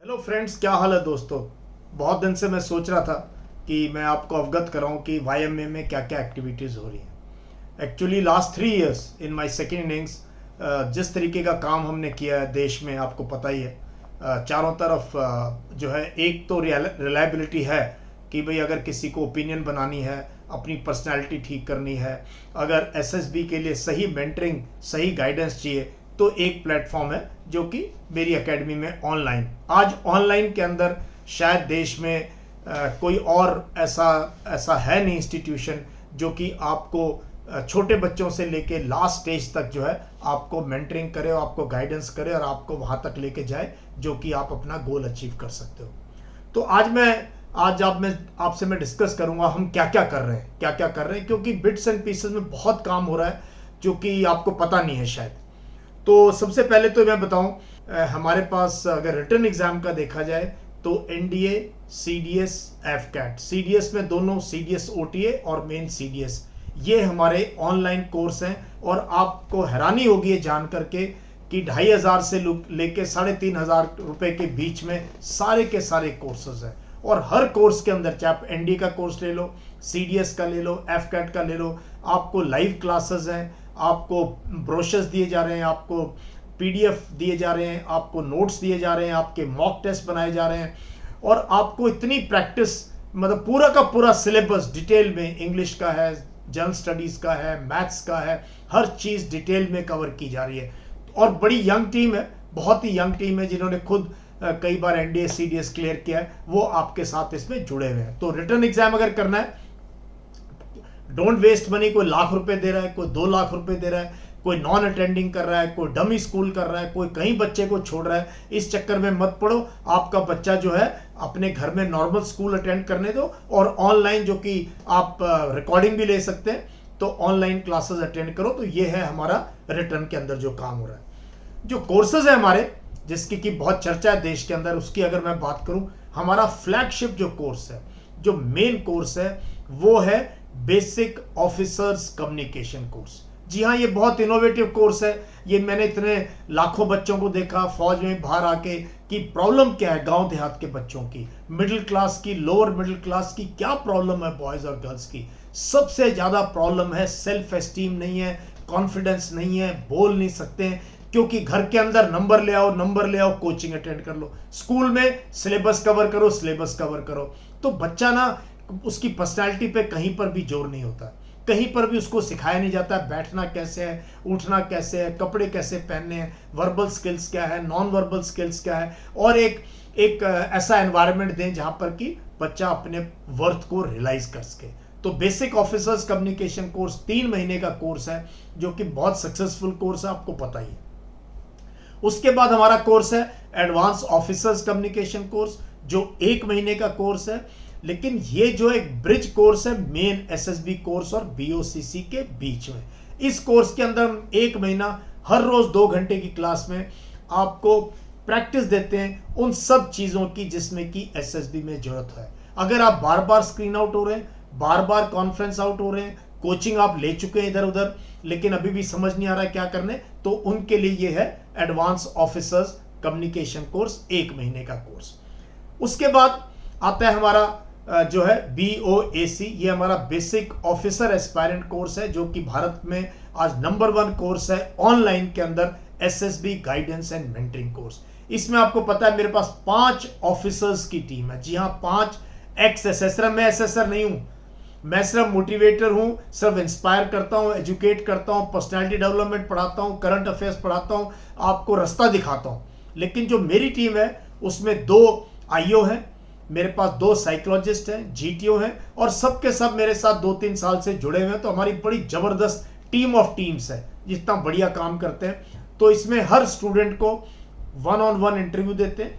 Hello friends, क्या हाल है दोस्तों। बहुत दिन से मैं सोच रहा था कि मैं आपको अवगत कराऊं कि वाईएमए में क्या क्या एक्टिविटीज़ हो रही हैं। Actually last 3 years in my second innings जिस तरीके का काम हमने किया है देश में, आपको पता ही है। चारों तरफ जो है, एक तो रिलायबिलिटी है कि भाई अगर किसी को ओपिनियन बनानी है, अपनी पर्सनैलिटी ठीक करनी है, अगर एसएसबी के लिए सही मेंटरिंग, सही गाइडेंस चाहिए, तो एक प्लेटफॉर्म है जो कि मेरी एकेडमी में ऑनलाइन। आज ऑनलाइन के अंदर शायद देश में कोई और ऐसा है नहीं इंस्टीट्यूशन जो कि आपको छोटे बच्चों से लेके लास्ट स्टेज तक जो है आपको मेंटरिंग करे और आपको गाइडेंस करे और आपको वहाँ तक लेके जाए जो कि आप अपना गोल अचीव कर सकते हो। तो आज आपसे मैं डिस्कस करूंगा हम क्या क्या कर रहे हैं, क्योंकि बिट्स एंड पीसेस में बहुत काम हो रहा है जो कि आपको पता नहीं है शायद। तो सबसे पहले तो मैं बताऊं, हमारे पास अगर रिटन एग्जाम का देखा जाए तो एनडीए, सीडीएस, एफकैट, सीडीएस में दोनों सीडीएस ओटीए और मेन सीडीएस, ये हमारे ऑनलाइन कोर्स हैं। और आपको हैरानी होगी ये जान करके कि 2,500 से लेके 3,500 रुपए के बीच में सारे के सारे कोर्सेज हैं। और हर कोर्स के अंदर, चाहे आप एनडीए का कोर्स ले लो, सीडीएस का ले लो, एफकैट का ले लो, आपको लाइव क्लासेस हैं, आपको ब्रोशर्स दिए जा रहे हैं, आपको पीडीएफ दिए जा रहे हैं, आपको नोट्स दिए जा रहे हैं, आपके मॉक टेस्ट बनाए जा रहे हैं, और आपको इतनी प्रैक्टिस, मतलब पूरा का पूरा सिलेबस डिटेल में, इंग्लिश का है, जनरल स्टडीज का है, मैथ्स का है, हर चीज़ डिटेल में कवर की जा रही है। और बड़ी यंग टीम है, बहुत ही यंग टीम है, जिन्होंने खुद कई बार एनडीए सीडीएस क्लियर किया है, वो आपके साथ इसमें जुड़े हुए हैं। तो रिटर्न एग्जाम अगर करना है, डोंट वेस्ट मनी। कोई लाख रुपए दे रहा है, कोई 2 लाख रुपए दे रहा है, कोई नॉन अटेंडिंग कर रहा है, कोई डमी स्कूल कर रहा है, कोई कहीं बच्चे को छोड़ रहा है, इस चक्कर में मत पड़ो। आपका बच्चा जो है अपने घर में नॉर्मल स्कूल अटेंड करने दो, और ऑनलाइन जो कि आप रिकॉर्डिंग भी ले सकते हैं, तो ऑनलाइन क्लासेस अटेंड करो। तो ये है हमारा रिटर्न के अंदर जो काम हो रहा है। जो कोर्सेज है हमारे, जिसकी की बहुत चर्चा है देश के अंदर, उसकी अगर मैं बात करूं, हमारा फ्लैगशिप जो कोर्स है, जो मेन कोर्स है, वो है बेसिक ऑफिसर्स कम्युनिकेशन कोर्स। जी हाँ, ये बहुत इनोवेटिव कोर्स है। ये मैंने इतने लाखों बच्चों को देखा फौज में बाहर आके कि प्रॉब्लम क्या है गांव देहात के बच्चों की, मिडिल क्लास की, लोअर मिडिल क्लास की, क्या प्रॉब्लम है बॉयज और गर्ल्स की। सबसे ज्यादा प्रॉब्लम है सेल्फ एस्टीम नहीं है, कॉन्फिडेंस नहीं है, बोल नहीं सकते हैं, क्योंकि घर के अंदर नंबर ले आओ, कोचिंग अटेंड कर लो, स्कूल में सिलेबस कवर करो, तो बच्चा ना, उसकी पर्सनालिटी पे कहीं पर भी जोर नहीं होता, कहीं पर भी उसको सिखाया नहीं जाता बैठना कैसे है, उठना कैसे है, कपड़े कैसे पहनने हैं, वर्बल स्किल्स क्या है, नॉन वर्बल स्किल्स क्या है, और एक ऐसा एनवायरनमेंट दें जहां पर कि बच्चा अपने वर्थ को रियलाइज कर सके। तो बेसिक ऑफिसर्स कम्युनिकेशन कोर्स 3 महीने का कोर्स है, जो कि बहुत सक्सेसफुल कोर्स है, आपको पता ही है। उसके बाद हमारा कोर्स है एडवांस ऑफिसर्स कम्युनिकेशन कोर्स, जो 1 महीने का कोर्स है। लेकिन ये जो एक ब्रिज कोर्स है मेन एसएसबी कोर्स और बीओसीसी के बीच में, इस कोर्स के अंदर 1 महीना हर रोज 2 घंटे की क्लास में आपको प्रैक्टिस देते हैं उन सब चीजों की जिसमें कि एसएसबी में जरूरत है। अगर आप बार बार स्क्रीन आउट हो रहे हैं, बार बार कॉन्फ्रेंस आउट हो रहे हैं, कोचिंग आप ले चुके हैं इधर उधर, लेकिन अभी भी समझ नहीं आ रहा है क्या करने, तो उनके लिए ये है एडवांस ऑफिसर्स कम्युनिकेशन कोर्स, 1 महीने का कोर्स। उसके बाद आता है हमारा जो है BOAC, ये हमारा बेसिक ऑफिसर एस्पायरेंट कोर्स है, जो कि भारत में आज नंबर 1 कोर्स है ऑनलाइन के अंदर, SSB guidance and mentoring course. इसमें आपको पता है मेरे पास 5 ऑफिसर्स की टीम है। जी हाँ, 5 एक्स एसएसआर। मैं एसएसआर नहीं हूं, मैं सिर्फ मोटिवेटर हूं, सिर्फ इंस्पायर करता हूं, एजुकेट करता हूं, पर्सनालिटी डेवलपमेंट पढ़ाता हूं, करंट अफेयर्स पढ़ाता हूं, आपको रास्ता दिखाता हूं। लेकिन जो मेरी टीम है उसमें 2 आईओ हैं, मेरे पास 2 साइकोलॉजिस्ट हैं, जीटीओ हैं, और सबके सब मेरे साथ 2-3 साल से जुड़े हुए हैं। तो हमारी बड़ी जबरदस्त टीम ऑफ टीम्स है, जितना बढ़िया काम करते हैं। तो इसमें हर स्टूडेंट को 1-on-1 इंटरव्यू देते हैं,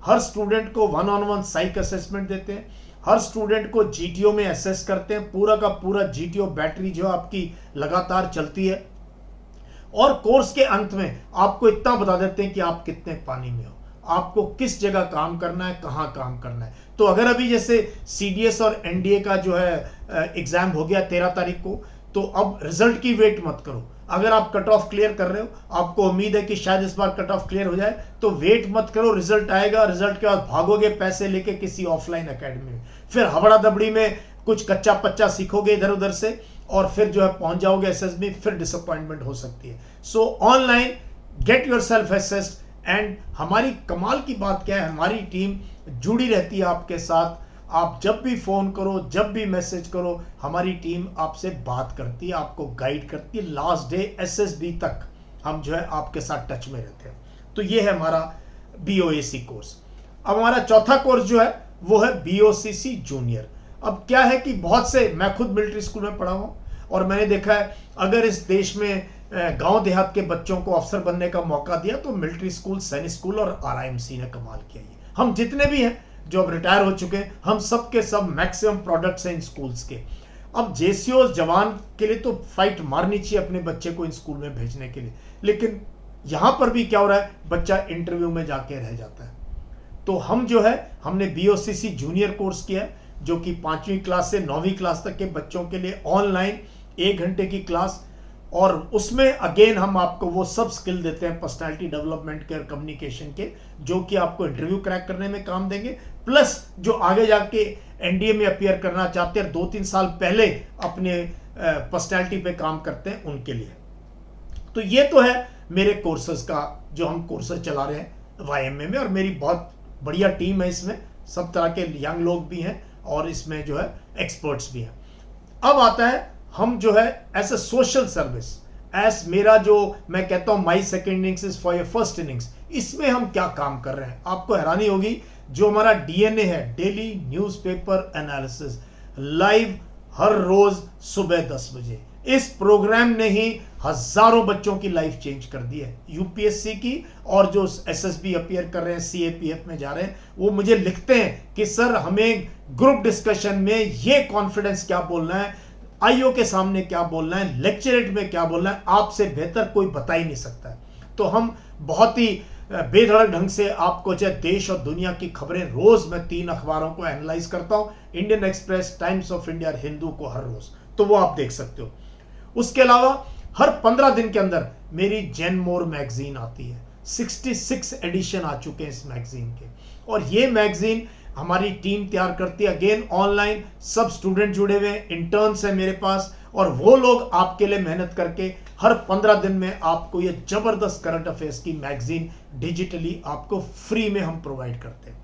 हर स्टूडेंट को 1-on-1 साइक असेसमेंट देते हैं, हर स्टूडेंट को जीटीओ में असेस करते हैं, पूरा का पूरा जीटीओ बैटरी जो आपकी लगातार चलती है, और कोर्स के अंत में आपको इतना बता देते हैं कि आप कितने पानी में हो, आपको किस जगह काम करना है, कहां काम करना है। तो अगर अभी जैसे सीडीएस और एनडीए का जो है एग्जाम हो गया 13 तारीख को, तो अब रिजल्ट की वेट मत करो। अगर आप कट ऑफ क्लियर कर रहे हो, आपको उम्मीद है कि शायद इस बार कट ऑफ क्लियर हो जाए, तो वेट मत करो, रिजल्ट आएगा, रिजल्ट के बाद भागोगे पैसे लेके किसी ऑफलाइन एकेडमी में, फिर हबड़ा दबड़ी में कुछ कच्चा पच्चा सीखोगे इधर उधर से, और फिर जो है पहुंच जाओगे एसएसबी, फिर डिसअपॉइंटमेंट हो सकती है। सो online get your self assessed. And हमारी कमाल की बात क्या है, हमारी टीम जुड़ी रहती है आपके साथ। आप जब भी फोन करो, जब भी मैसेज करो, हमारी टीम आपसे बात करती है, आपको गाइड करती है, लास्ट डे एसएसबी तक हम जो है आपके साथ टच में रहते हैं। तो ये है हमारा BOAC कोर्स। अब हमारा चौथा कोर्स जो है वो है BOCC जूनियर। अब क्या है कि बहुत से, मैं खुद मिलिट्री स्कूल में पढ़ा हूँ और मैंने देखा है अगर इस देश में गांव देहात के बच्चों को अफसर बनने का मौका दिया तो मिलिट्री स्कूल, सैनिक स्कूल और RIMC ने कमाल किया। हम जितने भी हैं जो अब रिटायर हो चुके हैं, हम सब के सब मैक्सिमम प्रोडक्ट्स हैं इन स्कूल्स के। अब JCOs जवान के लिए तो फाइट मारनी चाहिए अपने बच्चे को इन स्कूल में भेजने के लिए, लेकिन यहां पर भी क्या हो रहा है, बच्चा इंटरव्यू में जाके रह जाता है। तो हम जो है हमने BOCC जूनियर कोर्स किया है, जो कि 5वीं क्लास से 9वीं क्लास तक के बच्चों के लिए ऑनलाइन 1 घंटे की क्लास, और उसमें अगेन हम आपको वो सब स्किल देते हैं पर्सनालिटी डेवलपमेंट के और कम्युनिकेशन के, जो कि आपको इंटरव्यू क्रैक करने में काम देंगे, प्लस जो आगे जाके NDA में अपीयर करना चाहते हैं 2-3 साल पहले अपने पर्सनालिटी पे काम करते हैं उनके लिए। तो ये तो है मेरे कोर्सेज का, जो हम कोर्सेज चला रहे हैं YMA में, और मेरी बहुत बढ़िया टीम है इसमें, सब तरह के यंग लोग भी हैं और इसमें जो है एक्सपर्ट्स भी हैं। अब आता है हम जो है as a social service, as मेरा जो मैं कहता हूं my second innings is for your first innings, इसमें हम क्या काम कर रहे हैं। आपको हैरानी होगी, जो हमारा DNA है, डेली न्यूज़पेपर एनालिसिस, लाइव हर रोज सुबह 10 बजे, इस प्रोग्राम ने ही हजारों बच्चों की लाइफ चेंज कर दी है, UPSC की, और जो SSB अपीयर कर रहे हैं, CAPF में जा रहे हैं, वो मुझे लिखते हैं कि सर हमें ग्रुप डिस्कशन में ये कॉन्फिडेंस क्या बोलना है, IO के सामने क्या बोलना है, लेक्चरेट में क्या बोलना है, आपसे बेहतर कोई बता ही नहीं सकता है। तो हम बहुत ही बेधड़क ढंग से आपको जो देश और दुनिया की खबरें, रोज मैं 3 अखबारों को एनालाइज करता हूं, Indian express, times of India, Hindu को हर रोज, तो वो आप देख सकते हो। उसके अलावा हर 15 दिन के अंदर मेरी जेन मोर मैगजीन आती है, 66 एडिशन आ चुके हैं इस मैगजीन के, और ये मैगजीन हमारी टीम तैयार करती है। अगेन ऑनलाइन सब स्टूडेंट जुड़े हुए हैं, इंटर्न्स हैं मेरे पास, और वो लोग आपके लिए मेहनत करके हर 15 दिन में आपको ये जबरदस्त करंट अफेयर्स की मैगजीन डिजिटली आपको फ्री में हम प्रोवाइड करते हैं।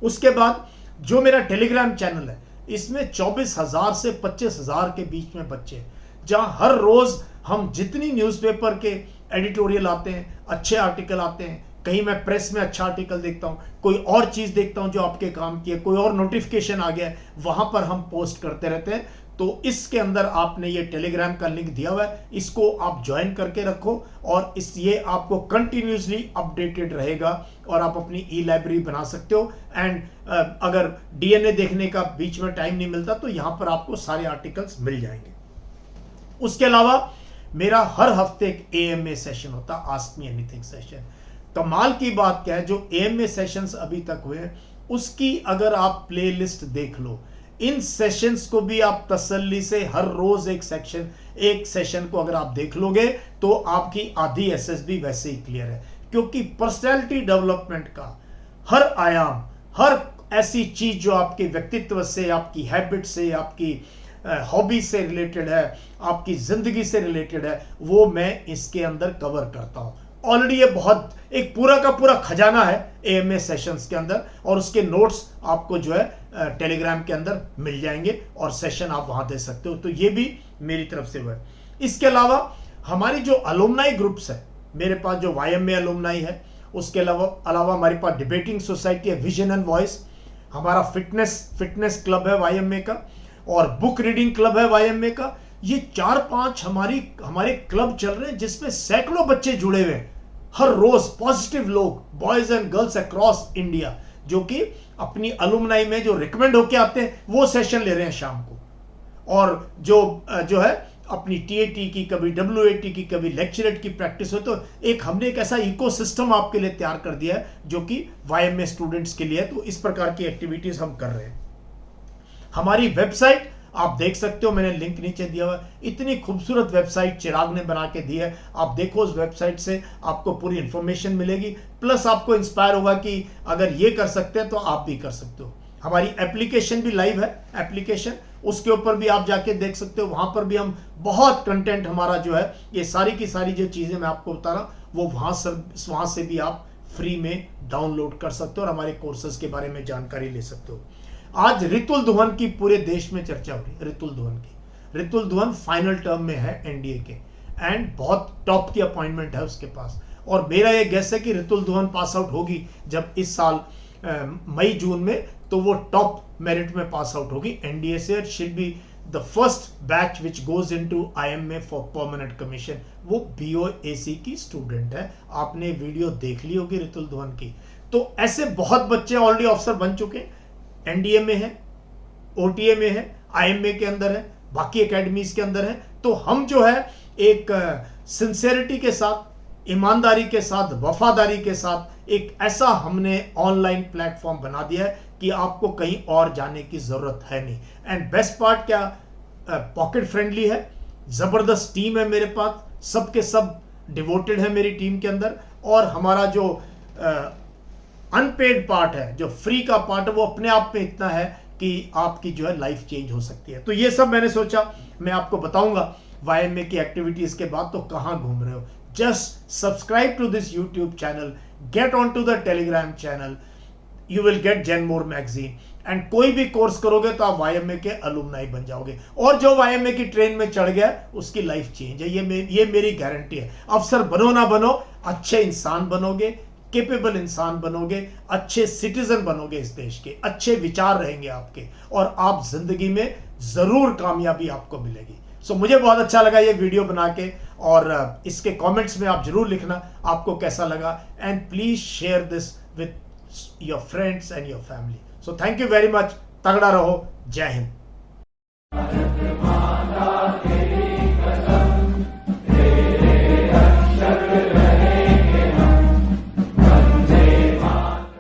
उसके बाद जो मेरा टेलीग्राम चैनल है, इसमें 24,000 से 25,000 के बीच में बच्चे हैं, जहां हर रोज हम जितनी न्यूज़पेपर के एडिटोरियल आते हैं, अच्छे आर्टिकल आते हैं, कहीं मैं प्रेस में अच्छा आर्टिकल देखता हूं, कोई और चीज देखता हूं जो आपके काम की है, कोई और नोटिफिकेशन आ गया है, वहां पर हम पोस्ट करते रहते हैं। तो इसके अंदर आपने ये टेलीग्राम का लिंक दिया हुआ है, इसको आप ज्वाइन करके रखो, और ये आपको कंटिन्यूसली अपडेटेड रहेगा, और आप अपनी लाइब्रेरी बना सकते हो। एंड अगर DNA देखने का बीच में टाइम नहीं मिलता तो यहां पर आपको सारे आर्टिकल्स मिल जाएंगे। उसके अलावा मेरा हर हफ्ते एक AMA सेशन होता, आस्क मी एनीथिंग सेशन। कमाल की बात क्या है, जो AMA सेशंस अभी तक हुए हैं उसकी अगर आप प्लेलिस्ट देख लो, इन सेशंस को भी आप तसल्ली से हर रोज एक सेशन को अगर आप देख लोगे तो आपकी आधी SSB वैसे ही क्लियर है, क्योंकि पर्सनैलिटी डेवलपमेंट का हर आयाम, हर ऐसी चीज जो आपके व्यक्तित्व से, आपकी हैबिट से, आपकी हॉबी से रिलेटेड है, आपकी जिंदगी से रिलेटेड है, वो मैं इसके अंदर कवर करता हूं। ऑलरेडी ये बहुत एक पूरा का पूरा खजाना है AMA सेशंस के अंदर, और उसके नोट्स आपको जो है टेलीग्राम के अंदर मिल जाएंगे, और सेशन आप वहां दे सकते हो। तो ये भी मेरी तरफ से हुआ है। इसके अलावा हमारी जो अलुमनाई ग्रुप्स है मेरे पास, जो YMA अलुमनाई है, उसके अलावा हमारे पास डिबेटिंग सोसाइटी है, विजन एंड वॉइस, हमारा फिटनेस क्लब है YMA का, और बुक रीडिंग क्लब है YMA का। ये 4-5 हमारे क्लब चल रहे हैं, जिसमें सैकड़ों बच्चे जुड़े हुए हैं, हर रोज पॉजिटिव लोग, boys and girls across India, जो कि अपनी अलुमनाई में जो रिकमेंड होके आते हैं वो सेशन ले रहे हैं शाम को, और जो है अपनी TAT की, कभी WAT की, कभी लेक्चरेट की प्रैक्टिस हो। तो हमने एक ऐसा इकोसिस्टम आपके लिए तैयार कर दिया है जो कि YMA स्टूडेंट्स के लिए है। तो इस प्रकार की एक्टिविटीज हम कर रहे हैं। हमारी वेबसाइट आप देख सकते हो, मैंने लिंक नीचे दिया हुआ है। इतनी खूबसूरत वेबसाइट चिराग ने बना के दी है, आप देखो उस वेबसाइट से आपको पूरी इंफॉर्मेशन मिलेगी, प्लस आपको इंस्पायर होगा कि अगर ये कर सकते हैं तो आप भी कर सकते हो। हमारी एप्लीकेशन भी लाइव है, एप्लीकेशन उसके ऊपर भी आप जाके देख सकते हो। वहां पर भी हम बहुत कंटेंट हमारा जो है, ये सारी की सारी जो चीजें मैं आपको बता रहा हूं वो वहां से भी आप फ्री में डाउनलोड कर सकते हो और हमारे कोर्सेज के बारे में जानकारी ले सकते हो। आज रितुल दुहन की पूरे देश में चर्चा हो रही है। रितुल दुहन फाइनल टर्म में है एनडीए के, एंड बहुत टॉप की अपॉइंटमेंट है उसके पास। और मेरा ये गेस है कि रितुल दुहन पास आउट होगी जब इस साल मई जून में, तो वो टॉप मेरिट में पास आउट होगी एनडीए से। She'll be the first batch which goes into IMA for permanent commission. वो बीओएसी की स्टूडेंट है, आपने वीडियो देख ली होगी रितुल दुहन की। तो ऐसे बहुत बच्चे ऑलरेडी ऑफिसर बन चुके हैं, एनडीए में है, ओटीए में है, आईएमए के अंदर है, बाकी एकेडमीज के अंदर है। तो हम जो है एक सिंसेरिटी के साथ, ईमानदारी के साथ, वफादारी के साथ एक ऐसा हमने ऑनलाइन प्लेटफॉर्म बना दिया है कि आपको कहीं और जाने की जरूरत है नहीं। एंड बेस्ट पार्ट क्या, पॉकेट फ्रेंडली है, जबरदस्त टीम है मेरे पास, सबके सब डिवोटेड है मेरी टीम के अंदर। और हमारा जो अनपेड पार्ट है, जो फ्री का पार्ट है, वो अपने आप में इतना है कि आपकी जो है लाइफ चेंज हो सकती है। तो ये सब मैंने सोचा मैं आपको बताऊंगा वाईएमए की एक्टिविटीज के बाद। तो कहां घूम रहे हो, just subscribe to this YouTube channel, get on to the Telegram channel, you will get जेनमोर मैगजीन। एंड कोई भी कोर्स करोगे तो आप वाईएमए के अलुमनाई बन जाओगे। और जो वाईएमए की ट्रेन में चढ़ गया उसकी लाइफ चेंज है, ये मेरी गारंटी है। अफसर बनो ना बनो, अच्छे इंसान बनोगे, केपेबल इंसान बनोगे, अच्छे सिटीजन बनोगे इस देश के, अच्छे विचार रहेंगे आपके, और आप जिंदगी में जरूर कामयाबी आपको मिलेगी। सो मुझे बहुत अच्छा लगा ये वीडियो बना के, और इसके कमेंट्स में आप जरूर लिखना आपको कैसा लगा, and please share this with your friends and your family. So thank you very much, तगड़ा रहो, जय हिंद।